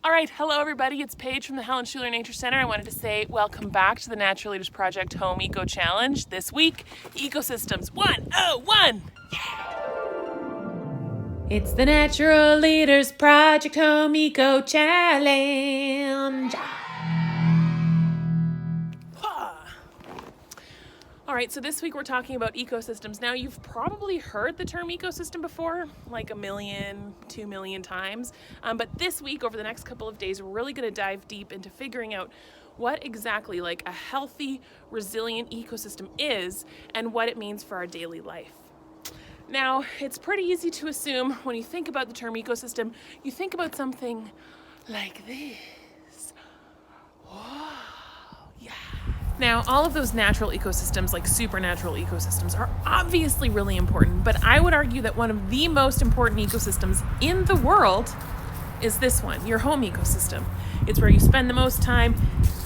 All right, hello everybody, it's Paige from the Helen Schuler Nature Center. I wanted to say welcome back to the Natural Leaders Project Home Eco Challenge. This week, Ecosystems 101! It's the Natural Leaders Project Home Eco Challenge. All right, so this week we're talking about ecosystems. Now, you've probably heard the term ecosystem before, like 1 million, 2 million times. But this week, over the next couple of days, we're really going to dive deep into figuring out what exactly like a healthy, resilient ecosystem is and what it means for our daily life. Now, it's pretty easy to assume when you think about the term ecosystem, you think about something like this. Whoa, yeah. Now, all of those natural ecosystems, like supernatural ecosystems, are obviously really important, but I would argue that one of the most important ecosystems in the world is this one, your home ecosystem. It's where you spend the most time.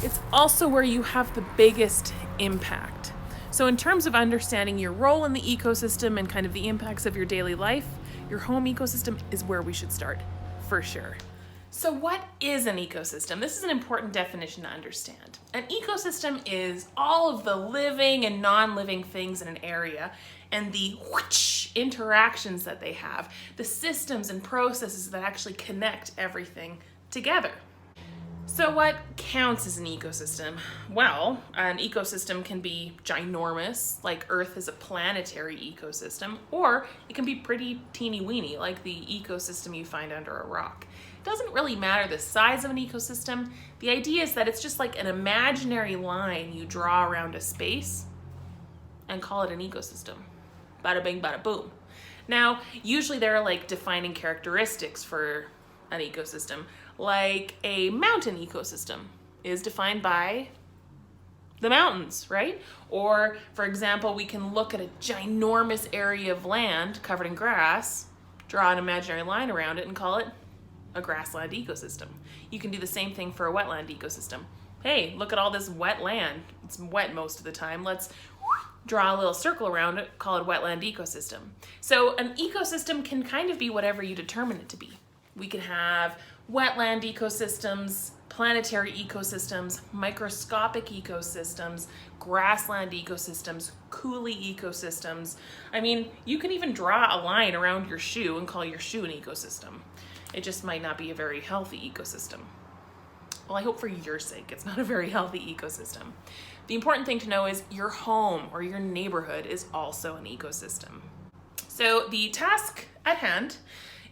It's also where you have the biggest impact. So in terms of understanding your role in the ecosystem and kind of the impacts of your daily life, your home ecosystem is where we should start, for sure. So what is an ecosystem? This is an important definition to understand. An ecosystem is all of the living and non-living things in an area and the interactions that they have, the systems and processes that actually connect everything together. So what counts as an ecosystem? Well, an ecosystem can be ginormous, like Earth is a planetary ecosystem, or it can be pretty teeny-weeny, like the ecosystem you find under a rock. It doesn't really matter the size of an ecosystem. The idea is that it's just like an imaginary line you draw around a space and call it an ecosystem. Bada bing, bada boom. Now, usually there are like defining characteristics for an ecosystem, like a mountain ecosystem is defined by the mountains, right? Or, for example, we can look at a ginormous area of land covered in grass, draw an imaginary line around it, and call it a grassland ecosystem. You can do the same thing for a wetland ecosystem. Hey, look at all this wet land. It's wet most of the time. Let's draw a little circle around it, call it a wetland ecosystem. So an ecosystem can kind of be whatever you determine it to be. We can have wetland ecosystems, planetary ecosystems, microscopic ecosystems, grassland ecosystems, coulee ecosystems. I mean, you can even draw a line around your shoe and call your shoe an ecosystem. It just might not be a very healthy ecosystem. Well, I hope for your sake it's not a very healthy ecosystem. The important thing to know is your home or your neighborhood is also an ecosystem. So the task at hand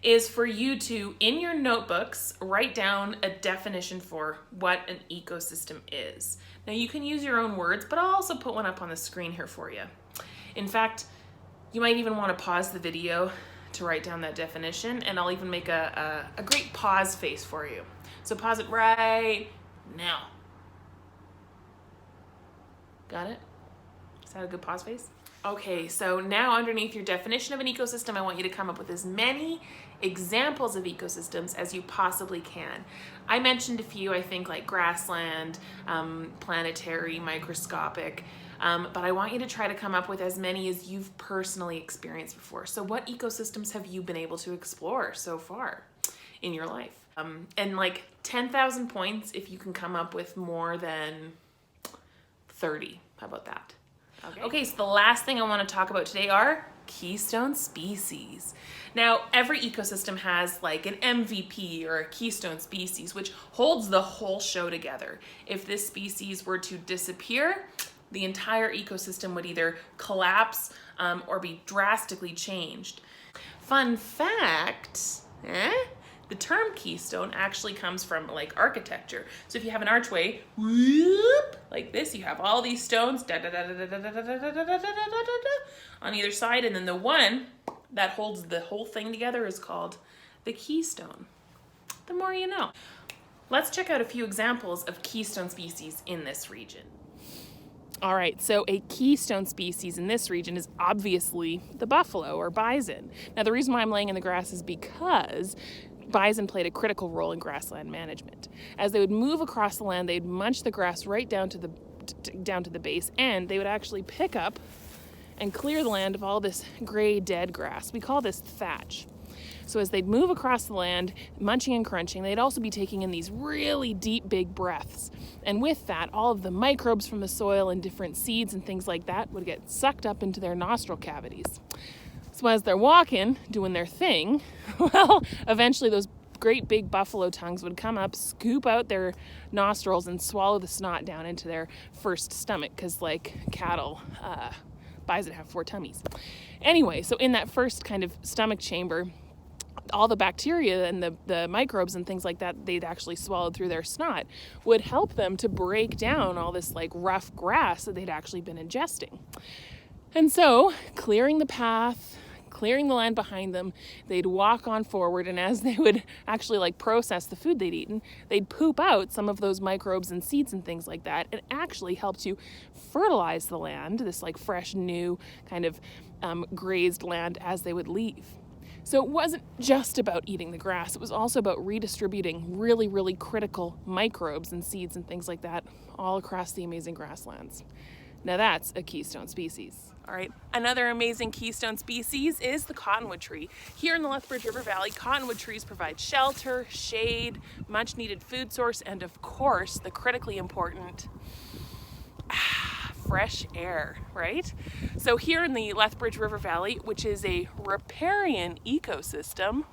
is for you to, in your notebooks, write down a definition for what an ecosystem is. Now you can use your own words, but I'll also put one up on the screen here for you. In fact, you might even want to pause the video to write down that definition, and I'll even make a great pause face for you. So pause it right now. Got it? Is that a good pause face? Okay, so now underneath your definition of an ecosystem, I want you to come up with as many examples of ecosystems as you possibly can. I mentioned a few, I think, like grassland, planetary, microscopic, but I want you to try to come up with as many as you've personally experienced before. So what ecosystems have you been able to explore so far in your life? And like 10,000 points if you can come up with more than 30. How about that? Okay, so the last thing I want to talk about today are keystone species. Now, every ecosystem has like an MVP or a keystone species, which holds the whole show together. If this species were to disappear, the entire ecosystem would either collapse or be drastically changed. Fun fact, the term keystone actually comes from like architecture. So if you have an archway, whoop, like this, you have all these stones on either side, and then the one that holds the whole thing together is called the keystone. The more you know. Let's check out a few examples of keystone species in this region. All right, so a keystone species in this region is obviously the buffalo or bison. Now, the reason why I'm laying in the grass is because bison played a critical role in grassland management. As they would move across the land, they'd munch the grass right down to the base, and they would actually pick up and clear the land of all this gray dead grass. We call this thatch. So as they'd move across the land, munching and crunching, they'd also be taking in these really deep, big breaths. And with that, all of the microbes from the soil and different seeds and things like that would get sucked up into their nostril cavities. So as they're walking, doing their thing, well, eventually those great big buffalo tongues would come up, scoop out their nostrils, and swallow the snot down into their first stomach, because like cattle, bison have 4 tummies. Anyway, so in that first kind of stomach chamber, all the bacteria and the microbes and things like that they'd actually swallowed through their snot would help them to break down all this like rough grass that they'd actually been ingesting. And so, clearing the path, clearing the land behind them, they'd walk on forward, and as they would actually like process the food they'd eaten, they'd poop out some of those microbes and seeds and things like that, and actually help to fertilize the land, this like fresh, new kind of grazed land, as they would leave. So it wasn't just about eating the grass, it was also about redistributing really, really critical microbes and seeds and things like that all across the amazing grasslands. Now that's a keystone species. All right, another amazing keystone species is the cottonwood tree. Here in the Lethbridge River Valley, cottonwood trees provide shelter, shade, much needed food source, and of course, the critically important fresh air, right? So here in the Lethbridge River Valley, which is a riparian ecosystem,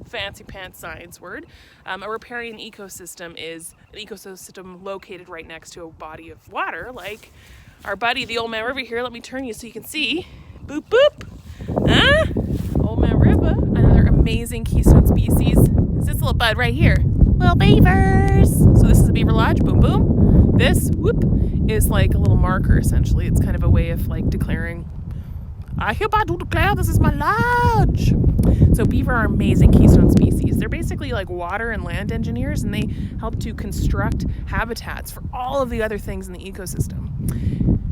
fancy pants science word, a riparian ecosystem is an ecosystem located right next to a body of water, like our buddy, the Old Man River here. Let me turn you so you can see. Boop, boop. Old Man River, another amazing keystone species is this little bud right here. Little beavers. So this is a beaver lodge, boom, boom. This, whoop, is like a little marker, essentially. It's kind of a way of like declaring, I hereby do declare this is my lodge. So beaver are amazing keystone species. They're basically like water and land engineers, and they help to construct habitats for all of the other things in the ecosystem.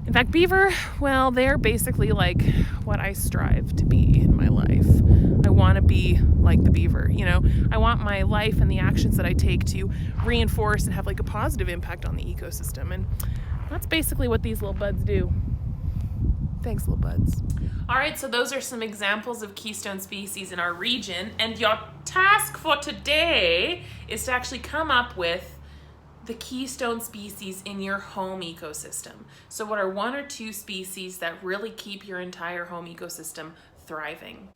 In fact, beaver, well, they're basically like what I strive to be in my life. I want to be like the beaver, you know? I want my life and the actions that I take to reinforce and have like a positive impact on the ecosystem. And that's basically what these little buds do. Thanks, little buds. All right, so those are some examples of keystone species in our region. And your task for today is to actually come up with the keystone species in your home ecosystem. So what are 1 or 2 species that really keep your entire home ecosystem thriving?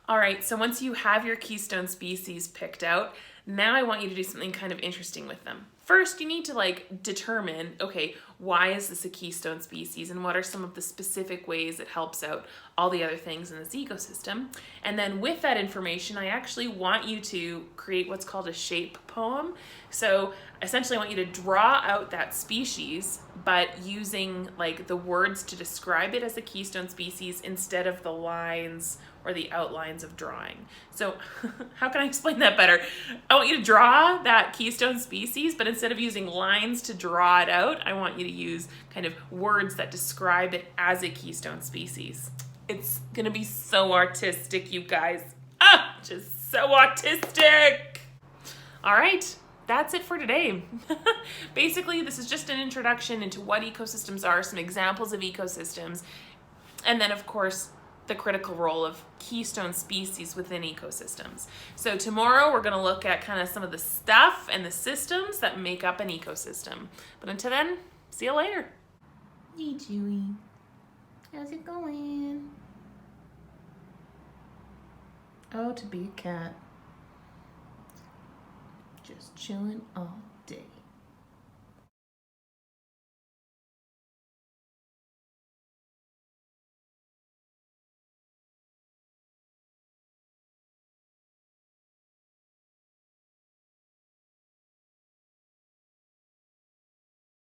All right, so once you have your keystone species picked out, now I want you to do something kind of interesting with them. First, you need to like determine, okay, why is this a keystone species and what are some of the specific ways it helps out all the other things in this ecosystem? And then with that information, I actually want you to create what's called a shape poem. So essentially I want you to draw out that species, but using like the words to describe it as a keystone species instead of the lines or the outlines of drawing. So how can I explain that better? I want you to draw that keystone species, but instead of using lines to draw it out, I want you to use kind of words that describe it as a keystone species. It's gonna be so artistic, you guys. Just so artistic. All right, that's it for today. Basically, this is just an introduction into what ecosystems are, some examples of ecosystems, and then of course, the critical role of keystone species within ecosystems. So tomorrow we're going to look at kind of some of the stuff and the systems that make up an ecosystem. But until then, see you later. Hey, Chewy. How's it going? Oh, to be a cat. Just chilling all